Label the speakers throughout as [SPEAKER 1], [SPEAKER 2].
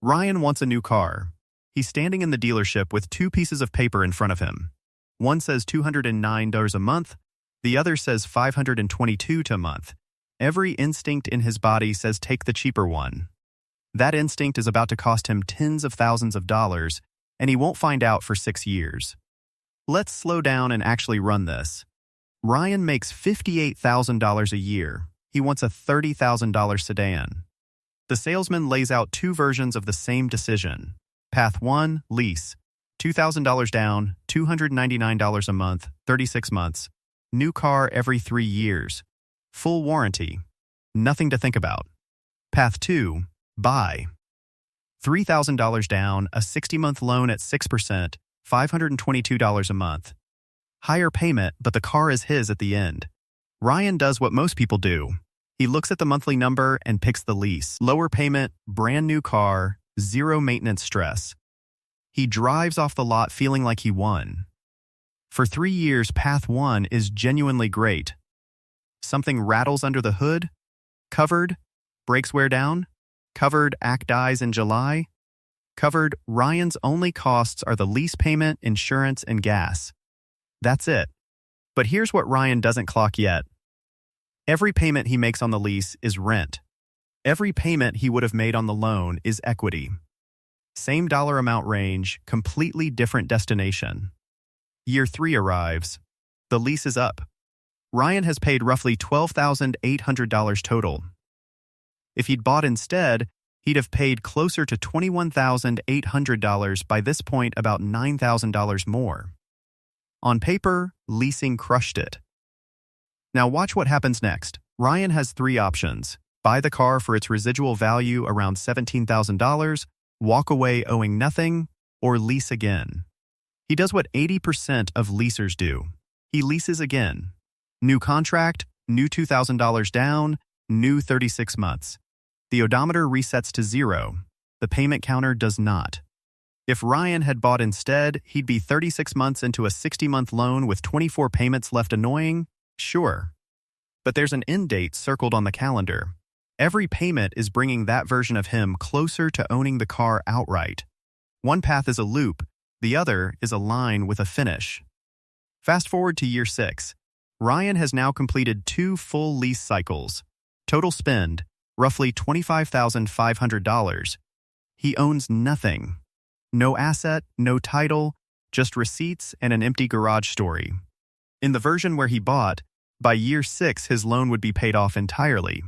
[SPEAKER 1] Ryan wants a new car. He's standing in the dealership with two pieces of paper in front of him. One says $209 a month, the other says $522 a month. Every instinct in his body says take the cheaper one. That instinct is about to cost him tens of thousands of dollars, and he won't find out for 6 years. Let's slow down and actually run this. Ryan makes $58,000 a year. He wants a $30,000 sedan. The salesman lays out two versions of the same decision. Path 1, lease. $2,000 down, $299 a month, 36 months. New car every 3 years. Full warranty. Nothing to think about. Path 2, buy. $3,000 down, a 60-month loan at 6%, $522 a month. Higher payment, but the car is his at the end. Ryan does what most people do. He looks at the monthly number and picks the lease. Lower payment, brand new car, zero maintenance stress. He drives off the lot feeling like he won. For 3 years, Path 1 is genuinely great. Something rattles under the hood? Covered, brakes wear down? Covered, AC dies in July? Covered, Ryan's only costs are the lease payment, insurance, and gas. That's it. But here's what Ryan doesn't clock yet. Every payment he makes on the lease is rent. Every payment he would have made on the loan is equity. Same dollar amount range, completely different destination. Year 3 arrives. The lease is up. Ryan has paid roughly $12,800 total. If he'd bought instead, he'd have paid closer to $21,800, by this point about $9,000 more. On paper, leasing crushed it. Now watch what happens next. Ryan has 3 options. Buy the car for its residual value around $17,000, walk away owing nothing, or lease again. He does what 80% of leasers do. He leases again. New contract, new $2,000 down, new 36 months. The odometer resets to 0. The payment counter does not. If Ryan had bought instead, he'd be 36 months into a 60-month loan with 24 payments left. Annoying? Sure. But there's an end date circled on the calendar. Every payment is bringing that version of him closer to owning the car outright. One path is a loop, the other is a line with a finish. Fast forward to year 6. Ryan has now completed 2 full lease cycles. Total spend, roughly $25,500. He owns nothing. No asset, no title, just receipts and an empty garage story. In the version where he bought, by year 6 his loan would be paid off entirely.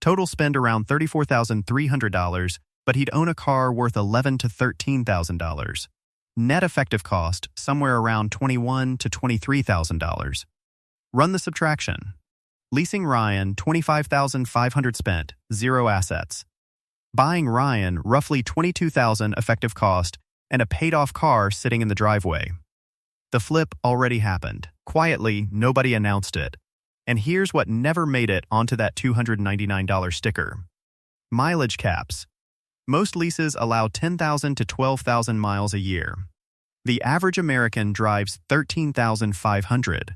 [SPEAKER 1] Total spend around $34,300, but he'd own a car worth $11,000 to $13,000. Net effective cost somewhere around $21,000 to $23,000. Run the subtraction. Leasing Ryan, $25,500 spent, 0 assets. Buying Ryan, roughly $22,000 effective cost, and a paid-off car sitting in the driveway. The flip already happened. Quietly, nobody announced it. And here's what never made it onto that $299 sticker. Mileage caps. Most leases allow 10,000 to 12,000 miles a year. The average American drives 13,500.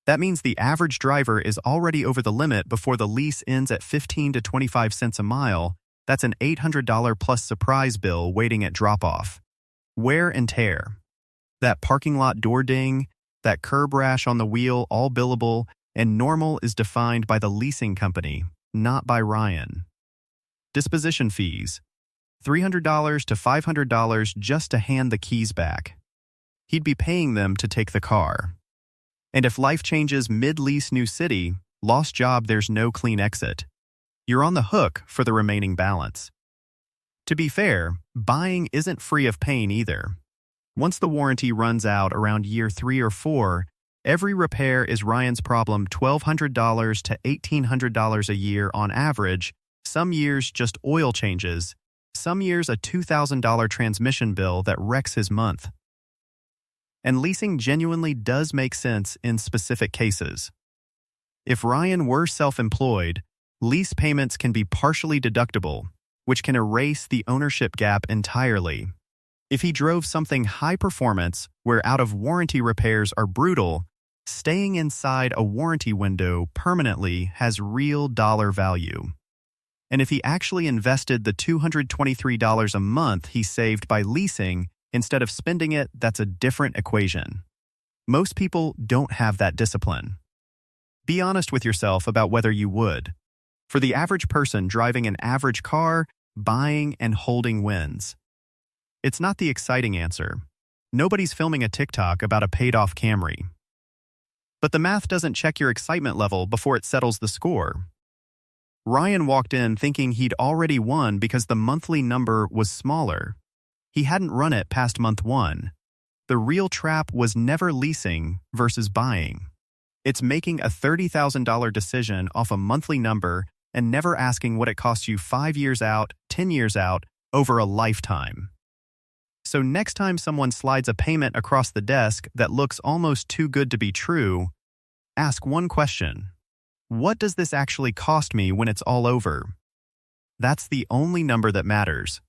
[SPEAKER 1] That means the average driver is already over the limit before the lease ends at 15 to 25 cents a mile. That's an $800 plus surprise bill waiting at drop-off. Wear and tear. That parking lot door ding, that curb rash on the wheel, all billable, and normal is defined by the leasing company, not by Ryan. Disposition fees. $300 to $500 just to hand the keys back. He'd be paying them to take the car. And if life changes mid-lease new city, lost job, there's no clean exit. You're on the hook for the remaining balance. To be fair, buying isn't free of pain either. Once the warranty runs out around year 3 or 4, every repair is Ryan's problem. $1,200 to $1,800 a year on average, some years just oil changes, some years a $2,000 transmission bill that wrecks his month. And leasing genuinely does make sense in specific cases. If Ryan were self-employed, lease payments can be partially deductible, which can erase the ownership gap entirely. If he drove something high performance where out-of-warranty repairs are brutal, staying inside a warranty window permanently has real dollar value. And if he actually invested the $223 a month he saved by leasing instead of spending it, that's a different equation. Most people don't have that discipline. Be honest with yourself about whether you would. For the average person driving an average car, buying and holding wins. It's not the exciting answer. Nobody's filming a TikTok about a paid-off Camry. But the math doesn't check your excitement level before it settles the score. Ryan walked in thinking he'd already won because the monthly number was smaller. He hadn't run it past month 1. The real trap was never leasing versus buying. It's making a $30,000 decision off a monthly number and never asking what it costs you 5 years out, 10 years out, over a lifetime. So next time someone slides a payment across the desk that looks almost too good to be true, ask one question. What does this actually cost me when it's all over? That's the only number that matters.